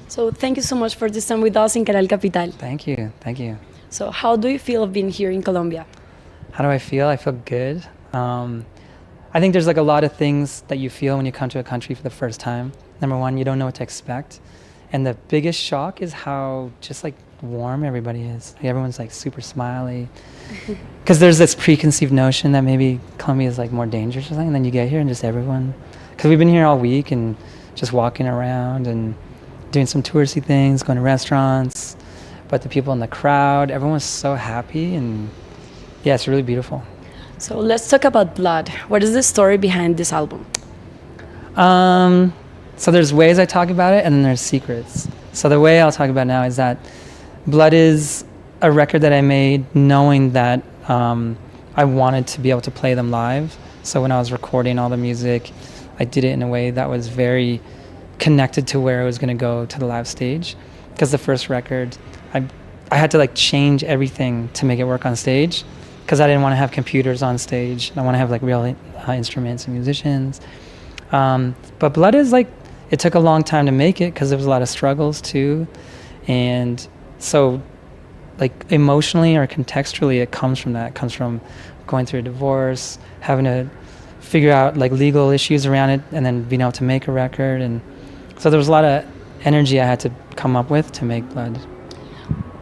So thank you so much for this time with us in Canal Capital. Thank you. Thank you. So how do you feel of being here in Colombia? How do I feel? I feel good. I think there's like a lot of things that you feel when you come to a country for the first time. Number one, you don't know what to expect. And the biggest shock is how just like warm everybody is. Like, everyone's like super smiley. Because there's this preconceived notion that maybe Colombia is like more dangerous or something. And then you get here and just everyone, because we've been here all week and just walking around and doing some touristy things, going to restaurants. But the people in the crowd, everyone's so happy, and yeah, it's really beautiful. So let's talk about Blood. What is the story behind this album? So there's ways I talk about it, and then there's secrets. So the way I'll talk about it now is that Blood is a record that I made knowing that I wanted to be able to play them live. So when I was recording all the music, I did it in a way that was very connected to where it was going to go to the live stage. Because the first record, I had to like change everything to make it work on stage, because I didn't want to have computers on stage. I want to have like real instruments and musicians. But Blood is like, it took a long time to make it because there was a lot of struggles too. And so like emotionally or contextually, it comes from that. It comes from going through a divorce, having to figure out like legal issues around it, and then being able to make a record. And so there was a lot of energy I had to come up with to make Blood.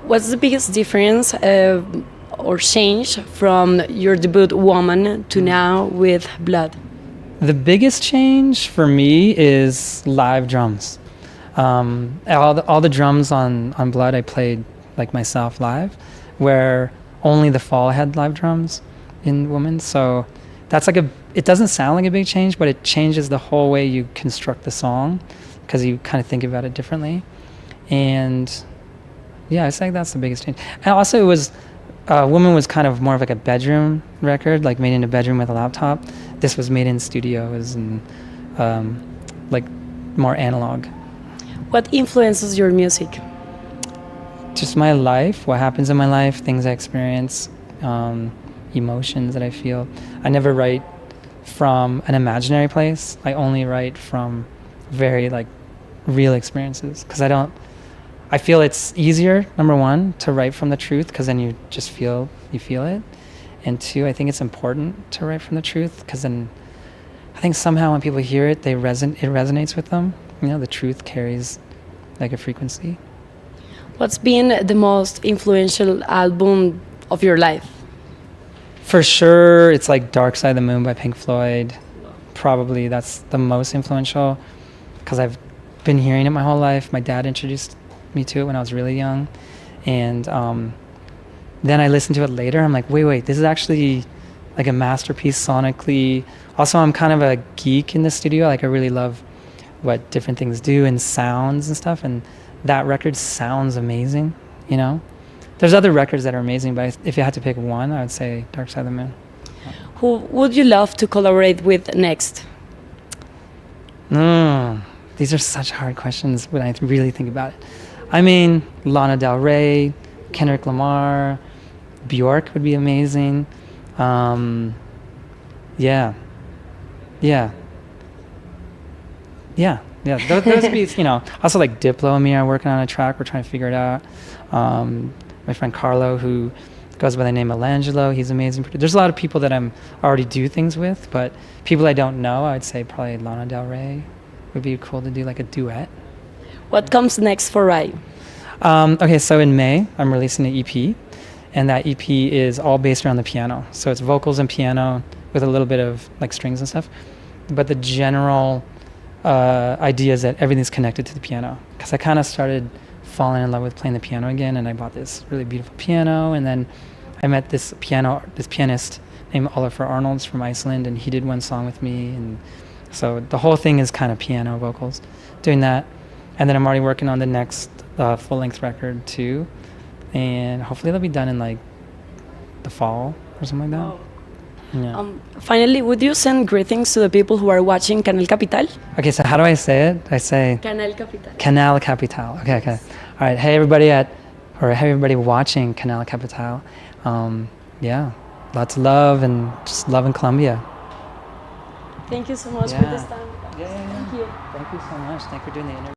What's the biggest difference or change from your debut Woman to now with Blood? The biggest change for me is live drums. All the drums on Blood I played like myself live, where only The Fall had live drums in Woman. So that's like it doesn't sound like a big change, but it changes the whole way you construct the song, because you kind of think about it differently. And yeah, I think that's the biggest change. And also it was, Woman was kind of more of like a bedroom record, like made in a bedroom with a laptop. This was made in studios and like more analog. What influences your music? Just my life, what happens in my life, things I experience, emotions that I feel. I never write from an imaginary place. I only write from very like real experiences, because I feel it's easier, number one, to write from the truth, because then you just feel it. And two, I think it's important to write from the truth, because then I think somehow when people hear it, it resonates with them. You know, the truth carries like a frequency. What's been the most influential album of your life? For sure, it's like Dark Side of the Moon by Pink Floyd. Probably that's the most influential, because I've been hearing it my whole life. My dad introduced me to it when I was really young, and then I listened to it later. I'm like, wait, this is actually like a masterpiece sonically. Also, I'm kind of a geek in the studio. Like, I really love what different things do and sounds and stuff, and that record sounds amazing, you know? There's other records that are amazing, but if you had to pick one, I would say Dark Side of the Moon. Who would you love to collaborate with next? These are such hard questions when I really think about it. I mean, Lana Del Rey, Kendrick Lamar, Bjork would be amazing. Yeah. Those beats, you know. Also like Diplo and me are working on a track. We're trying to figure it out. My friend Carlo, who goes by the name Elangelo, he's amazing. There's a lot of people that I'm already do things with, but people I don't know, I'd say probably Lana Del Rey would be cool to do like a duet. What comes next for Rhye? Okay, so in May, I'm releasing an EP, and that EP is all based around the piano. So it's vocals and piano with a little bit of like strings and stuff. But the general idea is that everything's connected to the piano, because I kind of started falling in love with playing the piano again, and I bought this really beautiful piano, and then I met this pianist named Oliver Arnolds from Iceland, and he did one song with me, and so the whole thing is kind of piano vocals, doing that. And then I'm already working on the next full-length record too, and hopefully it'll be done in like the fall or something like that. Wow. Yeah. Finally, would you send greetings to the people who are watching Canal Capital? Okay, so how do I say it? I say Canal Capital. Canal Capital. Okay. All right. Hey everybody watching Canal Capital. Yeah, lots of love and just love in Colombia. Thank you so much for this time. Yeah. Thank you. Thank you so much. Thanks for doing the interview.